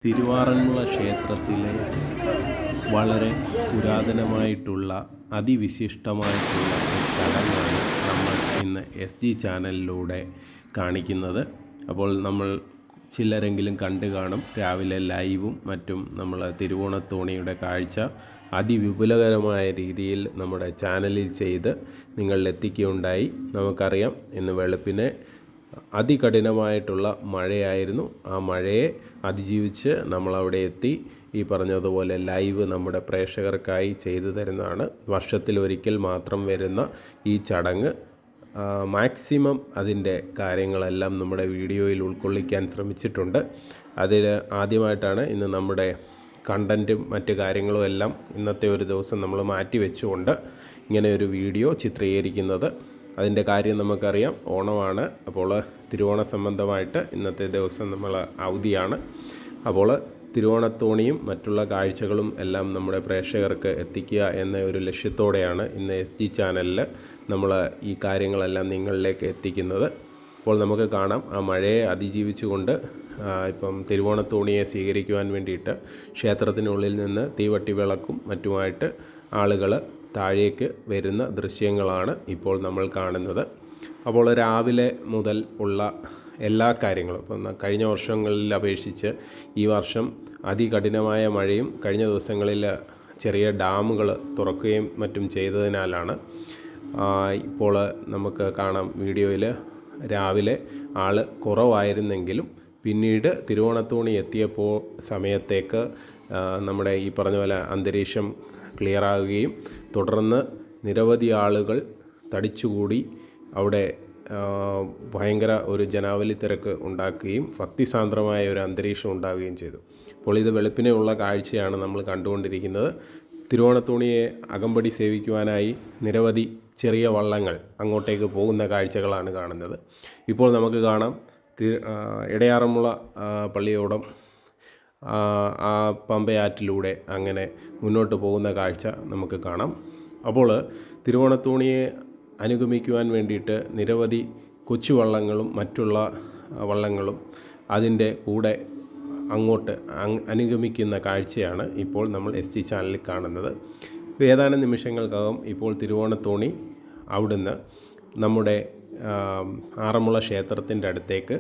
തിരുവാറന്മുള ക്ഷേത്രത്തിലെ വളരെ പുരാതനമായിട്ടുള്ള അതിവിശിഷ്ടമായിട്ടുള്ള ഒരു ചടങ്ങാണ് നമ്മൾ ഇന്ന് SG ചാനലിലൂടെ കാണിക്കുന്നത്. അപ്പോൾ നമ്മൾ ചിലരെങ്കിലും കണ്ടു കാണും. രാവിലെ ലൈവും മറ്റും നമ്മൾ തിരുവോണത്തോണിയുടെ കാഴ്ച അതിവിപുലകരമായ രീതിയിൽ നമ്മുടെ ചാനലിൽ ചെയ്ത് നിങ്ങളിലെത്തിക്കുകയുണ്ടായി. നമുക്കറിയാം, ഇന്ന് വെളുപ്പിനെ അതികഠിനമായിട്ടുള്ള മഴയായിരുന്നു. ആ മഴയെ അതിജീവിച്ച് നമ്മളവിടെ എത്തി. ഈ പറഞ്ഞതുപോലെ ലൈവ് നമ്മുടെ പ്രേക്ഷകർക്കായി ചെയ്തു തരുന്നതാണ്. വർഷത്തിലൊരിക്കൽ മാത്രം വരുന്ന ഈ ചടങ്ങ് മാക്സിമം അതിൻ്റെ കാര്യങ്ങളെല്ലാം നമ്മുടെ വീഡിയോയിൽ ഉൾക്കൊള്ളിക്കാൻ ശ്രമിച്ചിട്ടുണ്ട്. അതിൽ ആദ്യമായിട്ടാണ് ഇന്ന് നമ്മുടെ കണ്ടൻറ്റും മറ്റു കാര്യങ്ങളും എല്ലാം ഇന്നത്തെ ഒരു ദിവസം നമ്മൾ മാറ്റി വെച്ചുകൊണ്ട് ഇങ്ങനെ ഒരു വീഡിയോ ചിത്രീകരിക്കുന്നത്. അതിൻ്റെ കാര്യം നമുക്കറിയാം, ഓണമാണ്. അപ്പോൾ തിരുവോണ സംബന്ധമായിട്ട് ഇന്നത്തെ ദിവസം നമ്മൾ അവധിയാണ്. അപ്പോൾ തിരുവോണത്തോണിയും മറ്റുള്ള കാഴ്ചകളും എല്ലാം നമ്മുടെ പ്രേക്ഷകർക്ക് എത്തിക്കുക എന്ന ഒരു ലക്ഷ്യത്തോടെയാണ് ഇന്ന് SG ചാനലിൽ നമ്മൾ ഈ കാര്യങ്ങളെല്ലാം നിങ്ങളിലേക്ക് എത്തിക്കുന്നത്. അപ്പോൾ നമുക്ക് കാണാം, ആ മഴയെ അതിജീവിച്ചുകൊണ്ട് ഇപ്പം തിരുവോണത്തോണിയെ സ്വീകരിക്കുവാൻ വേണ്ടിയിട്ട് ക്ഷേത്രത്തിനുള്ളിൽ നിന്ന് തീവട്ടി വിളക്കും മറ്റുമായിട്ട് ആളുകൾ താഴേക്ക് വരുന്ന ദൃശ്യങ്ങളാണ് ഇപ്പോൾ നമ്മൾ കാണുന്നത്. അപ്പോൾ രാവിലെ മുതൽ ഉള്ള എല്ലാ കാര്യങ്ങളും ഇപ്പം കഴിഞ്ഞ വർഷങ്ങളിൽ അപേക്ഷിച്ച് ഈ വർഷം അതികഠിനമായ മഴയും കഴിഞ്ഞ ദിവസങ്ങളിൽ ചെറിയ ഡാമുകൾ തുറക്കുകയും മറ്റും ചെയ്തതിനാലാണ് ഇപ്പോൾ നമുക്ക് കാണാം വീഡിയോയിൽ രാവിലെ ആൾ കുറവായിരുന്നെങ്കിലും പിന്നീട് തിരുവോണത്തോണി എത്തിയപ്പോൾ സമയത്തേക്ക് നമ്മുടെ ഈ പറഞ്ഞ പോലെ അന്തരീക്ഷം ക്ലിയറാകുകയും തുടർന്ന് നിരവധി ആളുകൾ തടിച്ചുകൂടി അവിടെ ഭയങ്കര ഒരു ജനാവലി തിരക്ക് ഉണ്ടാക്കുകയും ഭക്തിസാന്ദ്രമായ ഒരു അന്തരീക്ഷം ഉണ്ടാവുകയും ചെയ്തു. അപ്പോൾ ഇത് വെളുപ്പിനെ ഉള്ള കാഴ്ചയാണ് നമ്മൾ കണ്ടുകൊണ്ടിരിക്കുന്നത്. തിരുവോണത്തോണിയെ അകമ്പടി സേവിക്കുവാനായി നിരവധി ചെറിയ വള്ളങ്ങൾ അങ്ങോട്ടേക്ക് പോകുന്ന കാഴ്ചകളാണ് കാണുന്നത്. ഇപ്പോൾ നമുക്ക് കാണാം ഇടയാറന്മുള പള്ളിയോടം ആ പമ്പയാറ്റിലൂടെ അങ്ങനെ മുന്നോട്ട് പോകുന്ന കാഴ്ച നമുക്ക് കാണാം. അപ്പോൾ തിരുവോണത്തോണിയെ അനുഗമിക്കുവാൻ വേണ്ടിയിട്ട് നിരവധി കൊച്ചു വള്ളങ്ങളും മറ്റുള്ള വള്ളങ്ങളും അതിൻ്റെ കൂടെ അങ്ങോട്ട് അനുഗമിക്കുന്ന കാഴ്ചയാണ് ഇപ്പോൾ നമ്മൾ SG ചാനലിൽ കാണുന്നത്. ഏതാനും നിമിഷങ്ങൾക്കകം ഇപ്പോൾ തിരുവോണത്തോണി അവിടുന്ന് നമ്മുടെ ആറന്മുള ക്ഷേത്രത്തിൻ്റെ അടുത്തേക്ക്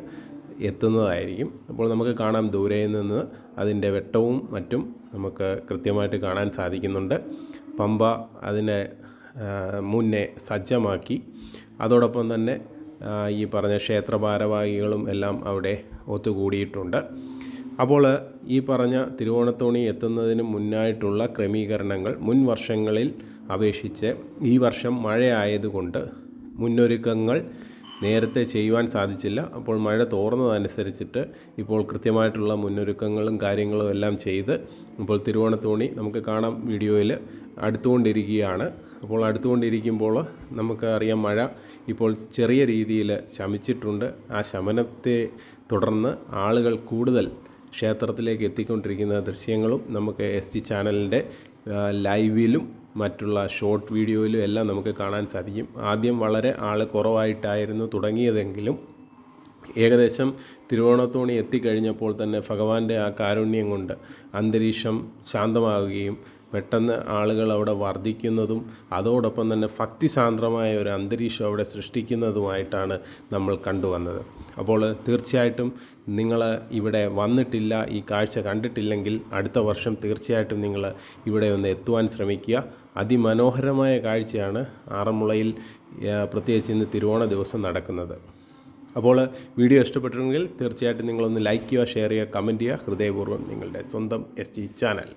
എത്തുന്നതായിരിക്കും. അപ്പോൾ നമുക്ക് കാണാം, ദൂരെ നിന്ന് അതിൻ്റെ വെട്ടവും മറ്റും നമുക്ക് കൃത്യമായിട്ട് കാണാൻ സാധിക്കുന്നുണ്ട്. പമ്പ അതിനെ മുന്നേ സജ്ജമാക്കി. അതോടൊപ്പം തന്നെ ഈ പറഞ്ഞ ക്ഷേത്ര ഭാരവാഹികളും എല്ലാം അവിടെ ഒത്തുകൂടിയിട്ടുണ്ട്. അപ്പോൾ ഈ പറഞ്ഞ തിരുവോണത്തോണി എത്തുന്നതിന് മുന്നായിട്ടുള്ള ക്രമീകരണങ്ങൾ മുൻ വർഷങ്ങളിൽ അപേക്ഷിച്ച് ഈ വർഷം മഴയായതുകൊണ്ട് മുന്നൊരുക്കങ്ങൾ നേരത്തെ ചെയ്യുവാൻ സാധിച്ചില്ല. അപ്പോൾ മഴ തോർന്നതനുസരിച്ചിട്ട് ഇപ്പോൾ കൃത്യമായിട്ടുള്ള മുന്നൊരുക്കങ്ങളും കാര്യങ്ങളും എല്ലാം ചെയ്ത് ഇപ്പോൾ തിരുവോണത്തോണി നമുക്ക് കാണാം വീഡിയോയിൽ അടുത്തുകൊണ്ടിരിക്കുകയാണ്. അപ്പോൾ അടുത്തുകൊണ്ടിരിക്കുമ്പോൾ നമുക്ക് അറിയാം, മഴ ഇപ്പോൾ ചെറിയ രീതിയിൽ ശമിച്ചിട്ടുണ്ട്. ആ ശമനത്തെ തുടർന്ന് ആളുകൾ കൂടുതൽ ക്ഷേത്രത്തിലേക്ക് എത്തിക്കൊണ്ടിരിക്കുന്ന ദൃശ്യങ്ങളും നമുക്ക് SG ചാനലിൻ്റെ ലൈവിലും മറ്റുള്ള ഷോർട്ട് വീഡിയോയിലും എല്ലാം നമുക്ക് കാണാൻ സാധിക്കും. ആദ്യം വളരെ ആൾ കുറവായിട്ടായിരുന്നു തുടങ്ങിയതെങ്കിലും ഏകദേശം തിരുവോണത്തോണി എത്തിക്കഴിഞ്ഞപ്പോൾ തന്നെ ഭഗവാന്റെ ആ കാരുണ്യം കൊണ്ട് അന്തരീക്ഷം ശാന്തമാവുകയും പെട്ടെന്ന് ആളുകൾ അവിടെ വർദ്ധിക്കുന്നതും അതോടൊപ്പം തന്നെ ഭക്തിസാന്ദ്രമായ ഒരു അന്തരീക്ഷം അവിടെ സൃഷ്ടിക്കുന്നതുമായിട്ടാണ് നമ്മൾ കണ്ടുവന്നത്. അപ്പോൾ തീർച്ചയായിട്ടും നിങ്ങൾ ഇവിടെ വന്നിട്ടില്ല, ഈ കാഴ്ച കണ്ടിട്ടില്ലെങ്കിൽ അടുത്ത വർഷം തീർച്ചയായിട്ടും നിങ്ങൾ ഇവിടെ ഒന്ന് എത്തുവാൻ ശ്രമിക്കുക. അതിമനോഹരമായ കാഴ്ചയാണ് ആറന്മുളയിൽ പ്രത്യേകിച്ച് ഇന്ന് തിരുവോണ ദിവസം നടക്കുന്നത്. അപ്പോൾ വീഡിയോ ഇഷ്ടപ്പെട്ടിട്ടുണ്ടെങ്കിൽ തീർച്ചയായിട്ടും നിങ്ങളൊന്ന് ലൈക്ക് ചെയ്യുക, ഷെയർ ചെയ്യുക, കമൻറ്റ് ചെയ്യുക. ഹൃദയപൂർവ്വം നിങ്ങളുടെ സ്വന്തം SG ചാനൽ.